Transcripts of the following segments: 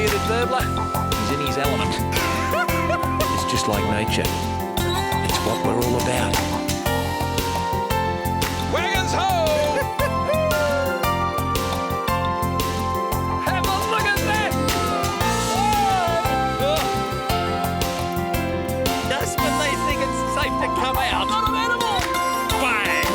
bearded burbler. He's in his element. It's just like nature. It's what we're all about. Wagons ho! Have a look at that! Just when they think it's safe to come out. Not an animal! Bang!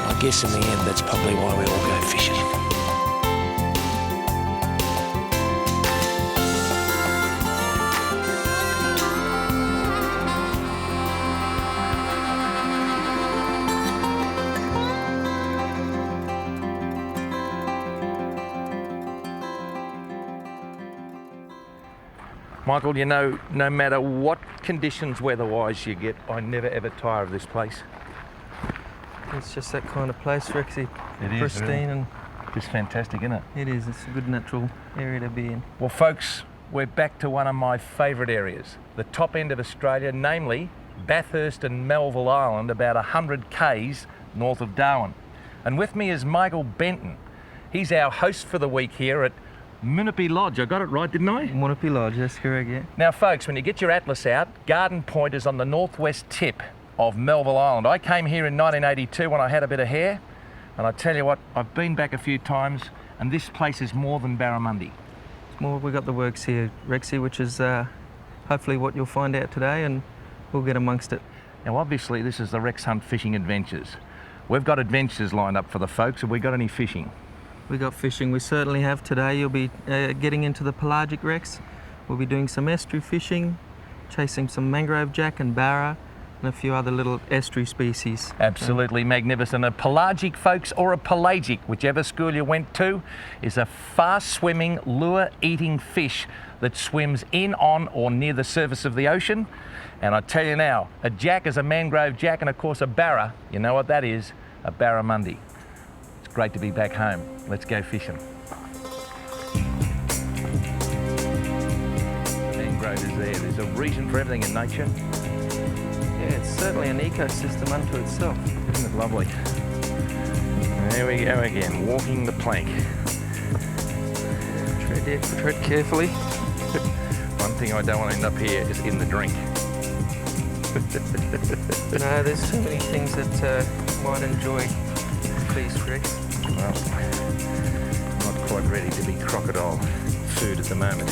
I guess in the end, that's probably why we all go fishing. Michael, you know, no matter what conditions weather-wise you get, I never ever tire of this place. It's just that kind of place, Rexy. It is pristine really. and Just fantastic, isn't it? it is. It's a good natural area to be in. Well, folks, we're back to one of my favourite areas, the top end of Australia, namely Bathurst and Melville Island, about 100 k's north of Darwin. And with me is Michael Benton. He's our host for the week here at Munupi Lodge. I got it right, didn't I? Munupi Lodge, that's correct, yeah. Now, folks, when you get your atlas out, Garden Point is on the northwest tip of Melville Island. I came here in 1982 when I had a bit of hair, and I tell you what, I've been back a few times, and this place is more than barramundi. Well, we got the works here, Rexy, which is hopefully what you'll find out today, and we'll get amongst it. Now, obviously, this is the Rex Hunt Fishing Adventures. We've got adventures lined up for the folks. Have we got any fishing? We got fishing, we certainly have today. You'll be getting into the pelagic wrecks. We'll be doing some estuary fishing, chasing some mangrove jack and barra, and a few other little estuary species. Absolutely magnificent. A pelagic, folks, or a pelagic, whichever school you went to, is a fast-swimming, lure-eating fish that swims in, on, or near the surface of the ocean. And I tell you now, a jack is a mangrove jack, and of course a barra, you know what that is, a barramundi. It's great to be back home. Let's go fishing. The mangrove is there. There's a reason for everything in nature. Yeah, it's certainly an ecosystem unto itself. Isn't it lovely? There we go again, walking the plank. Tread carefully. One thing I don't want to end up here is in the drink. No, there's so many things that might enjoy these Rex. Well, not quite ready to be crocodile food at the moment.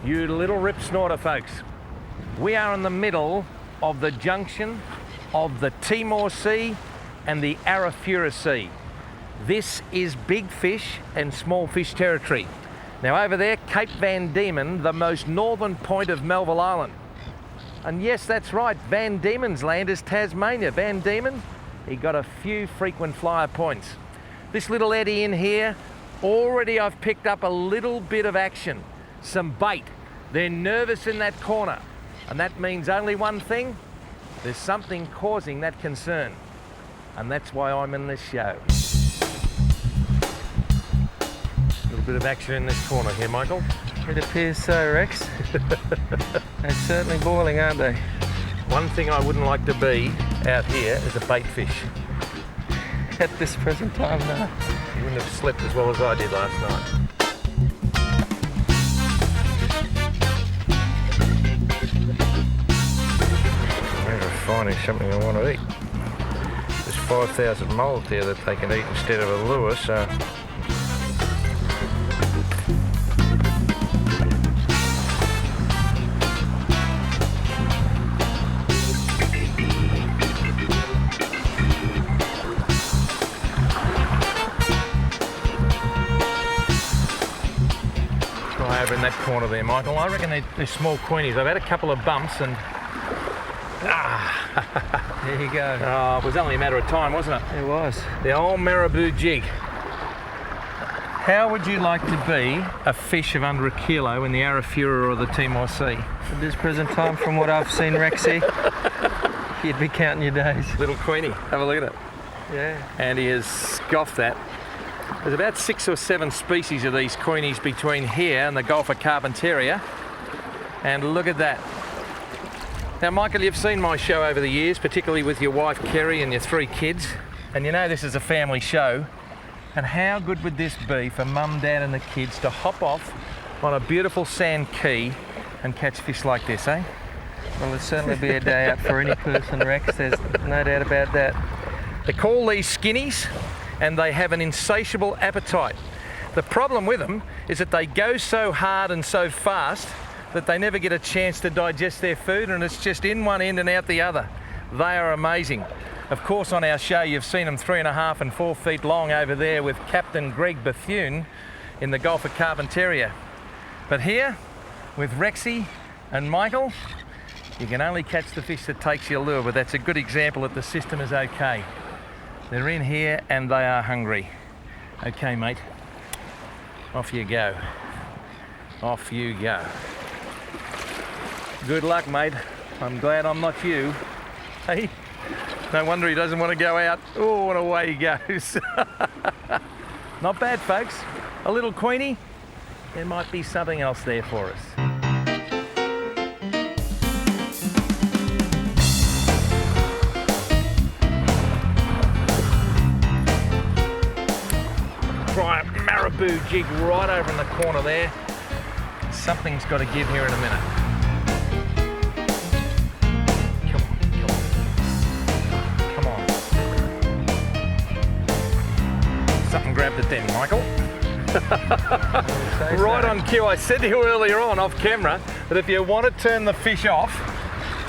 You little rip snorter, folks. We are in the middle of the junction of the Timor Sea and the Arafura Sea. This is big fish and small fish territory. Now over there, Cape Van Diemen, the most northern point of Melville Island. And yes, that's right, Van Diemen's land is Tasmania. Van Diemen, he got a few frequent flyer points. This little eddy in here, already I've picked up a little bit of action, some bait. They're nervous in that corner, and that means only one thing, there's something causing that concern, and that's why I'm in this show. A little bit of action in this corner here, Michael. It appears so, Rex. They're certainly boiling, aren't they? One thing I wouldn't like to be out here is a bait fish. At this present time, no. You wouldn't have slept as well as I did last night. Finding something I want to eat. There's 5,000 mould there that they can eat instead of a lure, so. Try over in that corner there, Michael. I reckon they're small Queenies. I've had a couple of bumps and There you go. Oh, it was only a matter of time, wasn't it? It was. The old marabou jig. How would you like to be a fish of under a kilo in the Arafura or the Timor Sea? At this present time, from what I've seen, Rexy, you'd be counting your days. Little Queenie, have a look at it. Yeah. And he has scoffed that. There's about 6 or 7 species of these Queenies between here and the Gulf of Carpentaria. And look at that. Now, Michael, you've seen my show over the years, particularly with your wife Kerry and your 3 kids. And you know this is a family show. And how good would this be for Mum, Dad and the kids to hop off on a beautiful sand quay and catch fish like this, eh? Well, it'll certainly be a day out for any person, Rex. There's no doubt about that. They call these skinnies and they have an insatiable appetite. The problem with them is that they go so hard and so fast that they never get a chance to digest their food, and it's just in one end and out the other. They are amazing. Of course, on our show, you've seen them 3.5 and 4 feet long over there with Captain Greg Bethune in the Gulf of Carpentaria. But here, with Rexy and Michael, you can only catch the fish that takes your lure, but that's a good example that the system is okay. They're in here and they are hungry. Okay, mate, off you go. Off you go. Good luck, mate. I'm glad I'm not you. Hey? No wonder he doesn't want to go out. Oh, and away he goes. Not bad, folks. A little Queenie. There might be something else there for us. Try a marabou jig right over in the corner there. Something's got to give here in a minute. Something grabbed it then, Michael. Right on cue. I said to you earlier on, off camera, that if you want to turn the fish off,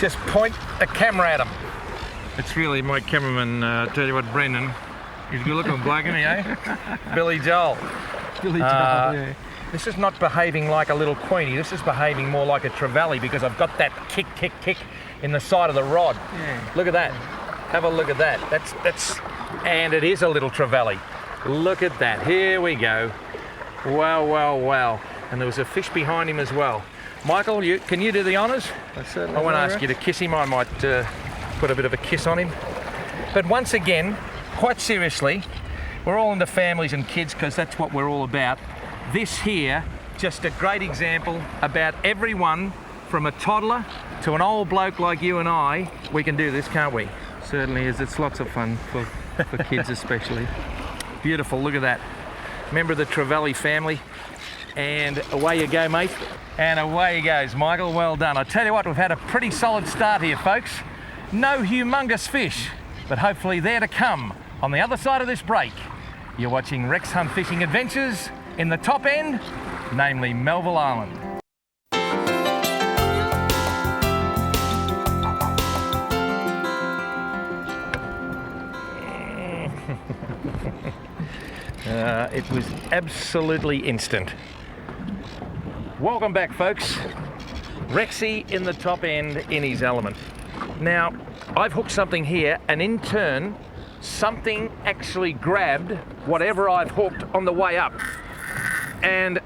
just point a camera at him. It's really my cameraman, tell you what, Brendan. He's a good looking bloke, isn't he, eh? Billy Joel. Billy Joel, yeah. This is not behaving like a little Queenie. This is behaving more like a trevally because I've got that kick in the side of the rod. Yeah. Look at that. Have a look at that. That's, and it is a little trevally. Look at that. Here we go. Wow, wow, wow. And there was a fish behind him as well. Michael, can you do the honours? I won't ask you to kiss him. I might put a bit of a kiss on him. But once again, quite seriously, we're all into families and kids because that's what we're all about. This here, just a great example about everyone from a toddler to an old bloke like you and I. We can do this, can't we? Certainly is. It's lots of fun for kids especially. Beautiful, look at that. Member of the Trevally family. And away you go, mate. And away he goes, Michael, well done. I tell you what, we've had a pretty solid start here, folks. No humongous fish, but hopefully they're to come on the other side of this break. You're watching Rex Hunt Fishing Adventures in the top end, namely Melville Island. It was absolutely instant. Welcome back, folks. Rexy in the top end in his element. Now, I've hooked something here, and in turn, something actually grabbed whatever I've hooked on the way up. And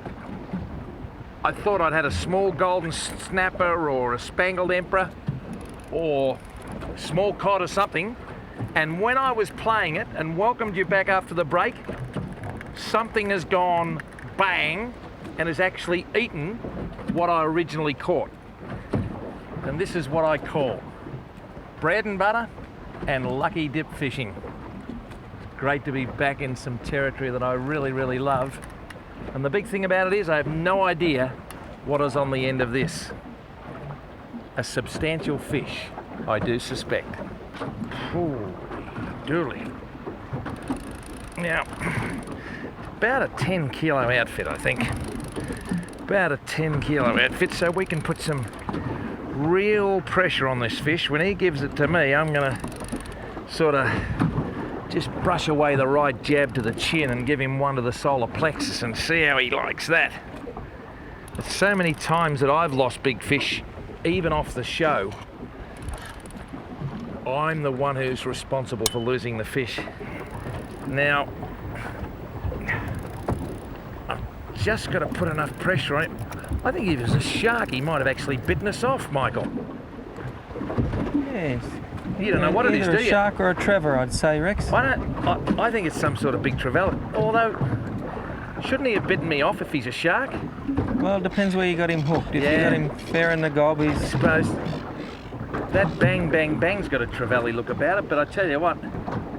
I thought I'd had a small golden snapper or a spangled emperor or small cod or something. And when I was playing it and welcomed you back after the break, something has gone bang and has actually eaten what I originally caught. And this is what I call bread and butter and lucky dip fishing. Great to be back in some territory that I really, really love. And the big thing about it is I have no idea what is on the end of this. A substantial fish, I do suspect. Ooh, dooly. Now, about a 10 kilo outfit, I think. About a 10 kilo outfit, so we can put some real pressure on this fish. When he gives it to me, I'm gonna sort of just brush away the right jab to the chin and give him one to the solar plexus and see how he likes that. There's so many times that I've lost big fish, even off the show, I'm the one who's responsible for losing the fish. Now, I've just got to put enough pressure on it. I think if it was a shark, he might have actually bitten us off, Michael. Yes. You don't know what it is, do Either you? a shark or a trevor, I'd say, Rex. I think it's some sort of big trevally. Although, shouldn't he have bitten me off if he's a shark? Well, it depends where you got him hooked. If you Yeah. got him fair in the gob, I he's... suppose that bang, bang, bang's got a trevally look about it, but I tell you what,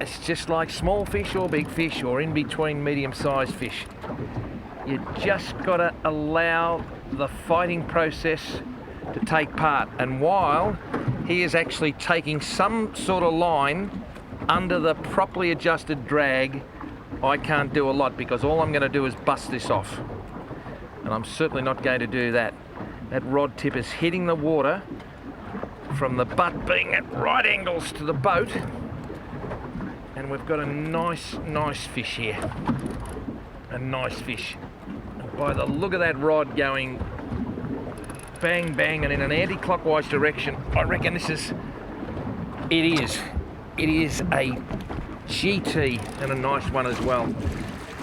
it's just like small fish or big fish or in between medium-sized fish. You just got to allow the fighting process to take part. And while he is actually taking some sort of line under the properly adjusted drag, I can't do a lot because all I'm going to do is bust this off. And I'm certainly not going to do that. That rod tip is hitting the water from the butt being at right angles to the boat. And we've got a nice fish here. A nice fish. And by the look of that rod going bang, bang, and in an anti-clockwise direction, I reckon it is a GT and a nice one as well.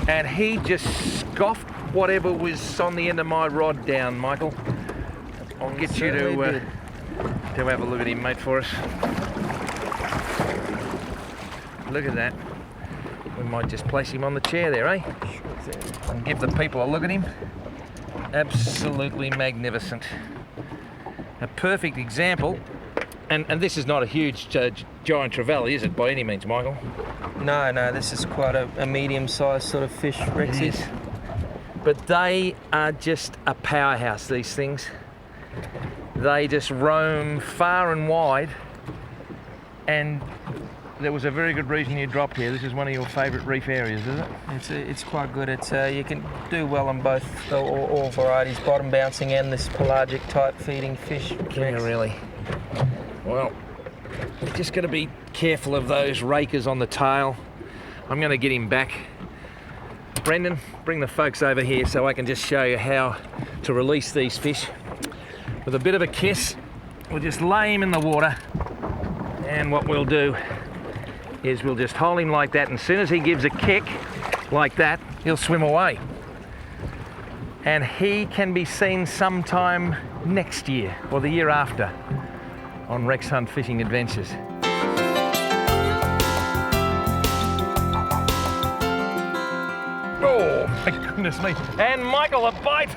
And he just scoffed whatever was on the end of my rod down, Michael. I'll get you to have a look at him, mate, for us. Look at that. We might just place him on the chair there, eh? And give the people a look at him. Absolutely magnificent. A perfect example. And this is not a huge giant trevally, is it, by any means, Michael? No, this is quite a medium-sized sort of fish, Rex. It is. But they are just a powerhouse, these things. They just roam far and wide. And there was a very good reason you dropped here. This is one of your favourite reef areas, is it? It's quite good. It's you can do well on both all varieties, bottom bouncing and this pelagic type feeding fish. Yeah, really. Well, we're just going to be careful of those rakers on the tail. I'm going to get him back. Brendan, bring the folks over here so I can just show you how to release these fish. With a bit of a kiss, we'll just lay him in the water, and what we'll do is we'll just hold him like that, and as soon as he gives a kick like that, he'll swim away. And he can be seen sometime next year or the year after on Rex Hunt Fishing Adventures. Oh, my goodness me. And Michael, a bite!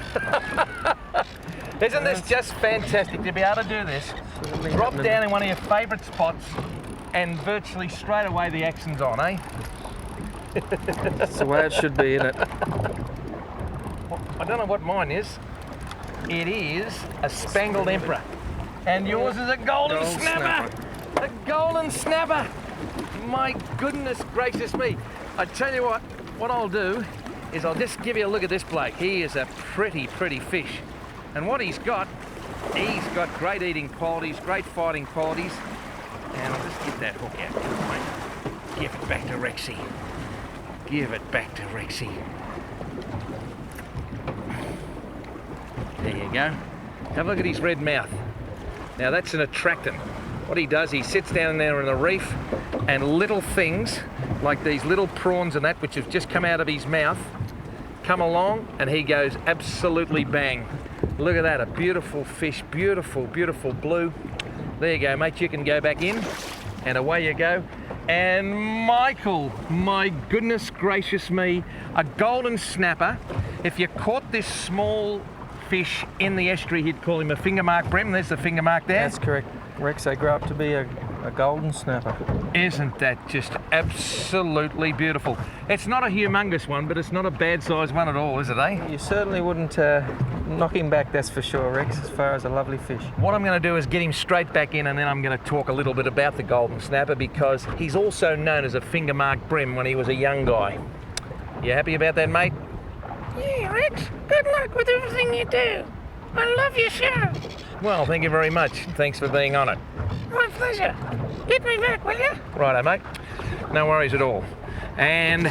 Isn't this just fantastic to be able to do this? Drop down in one of your favourite spots and virtually straight away the action's on, eh? That's the way it should be, isn't it? Well, I don't know what mine is. It is a Spangled Emperor. And yours is a golden snapper. A golden snapper. My goodness gracious me. I tell you what I'll do is I'll just give you a look at this bloke. He is a pretty fish. And what he's got great eating qualities, great fighting qualities. And I'll just get that hook out. Come on, mate. Give it back to Rexy. Give it back to Rexy. There you go. Have a look at his red mouth. Now that's an attractant. What he does, he sits down there in the reef and little things like these little prawns and that which have just come out of his mouth come along and he goes absolutely bang. Look at that, a beautiful fish, beautiful blue. There you go, mate, you can go back in and away you go. And Michael, my goodness gracious me, a golden snapper. If you caught this small fish in the estuary, he'd call him a finger mark bream. There's the finger mark there. That's correct, Rex. They grow up to be a golden snapper. Isn't that just absolutely beautiful? It's not a humongous one, but it's not a bad sized one at all, is it, eh? You certainly wouldn't knock him back, that's for sure, Rex, as far as a lovely fish. What I'm going to do is get him straight back in, and then I'm going to talk a little bit about the golden snapper because he's also known as a finger mark bream when he was a young guy. You happy about that, mate? Yeah, Rex, good luck with everything you do. I love your show. Well, thank you very much. Thanks for being on it. My pleasure. Get me back, will you? Righto, mate. No worries at all. And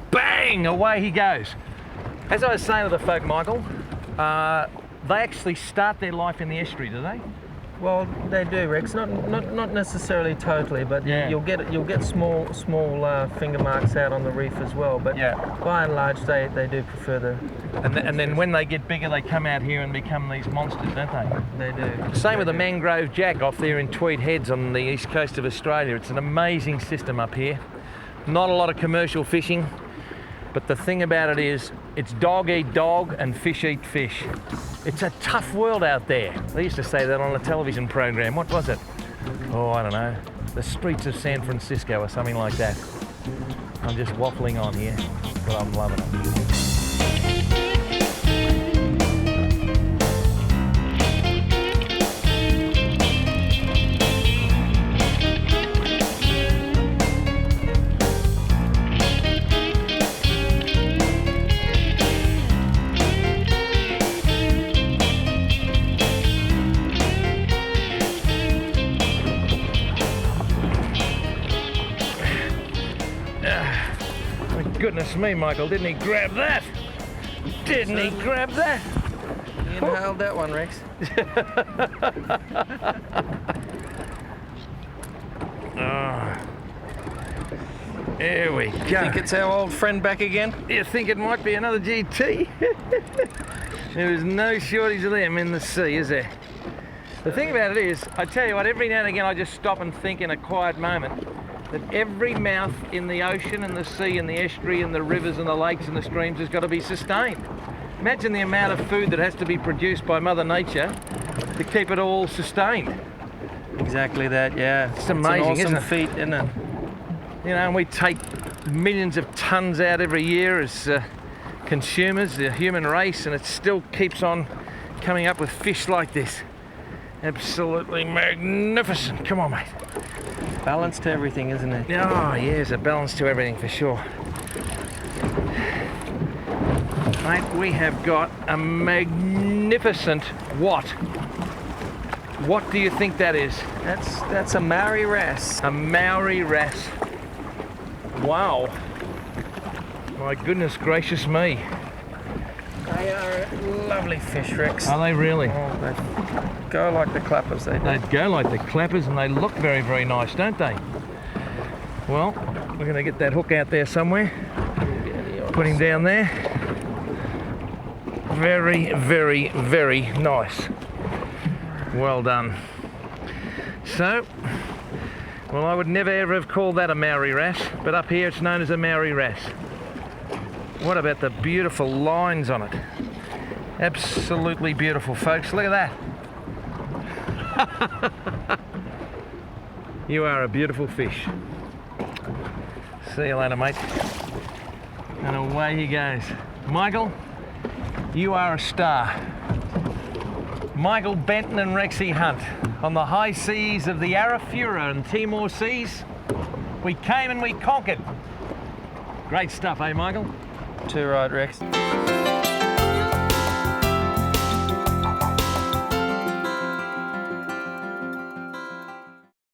bang, away he goes. As I was saying to the folk, Michael, they actually start their life in the estuary, do they? Well, they do, Rex. Not necessarily totally, but Yeah. you'll get small finger marks out on the reef as well. But Yeah. by and large, they do prefer the. And then when they get bigger, they come out here and become these monsters, don't they? They do. Same with the mangrove jack off there in Tweed Heads on the east coast of Australia. It's an amazing system up here. Not a lot of commercial fishing, but the thing about it is it's dog eat dog and fish eat fish. It's a tough world out there. They used to say that on a television program. What was it? Oh, I don't know. The Streets of San Francisco or something like that. I'm just waffling on here, but I'm loving it. Goodness me, Michael, didn't he grab that? Didn't he grab that? You inhaled that one, Rex. Here we go. Think it's our old friend back again? You think it might be another GT? There is no shortage of them in the sea, is there? The thing about it is, I tell you what, every now and again I just stop and think in a quiet moment that every mouth in the ocean and the sea and the estuary and the rivers and the lakes and the streams has got to be sustained. Imagine the amount of food that has to be produced by Mother Nature to keep it all sustained. Exactly that, yeah. It's amazing, an awesome isn't it? feat, isn't it? You know, and we take millions of tons out every year as consumers, the human race, and it still keeps on coming up with fish like this. Absolutely magnificent. Come on, mate. Balance to everything, isn't it? Oh, yeah, there's a balance to everything for sure. Mate, we have got a magnificent what? What do you think that is? That's a Maori Wrasse. A Maori Wrasse. Wow. My goodness gracious me. They are lovely fish, Rex. Are they really? Oh, they go like the clappers, they do. They go like the clappers and they look very, very nice, don't they? Well, we're going to get that hook out there somewhere. Put him down there. Very, very, very nice. Well done. So, well, I would never ever have called that a Maori Wrasse, but up here it's known as a Maori Wrasse. What about the beautiful lines on it? Absolutely beautiful, folks. Look at that. You are a beautiful fish. See you later, mate. And away he goes. Michael, you are a star. Michael Benton and Rexy Hunt on the high seas of the Arafura and Timor Seas. We came and we conquered. Great stuff, eh, Michael? Too right, Rex.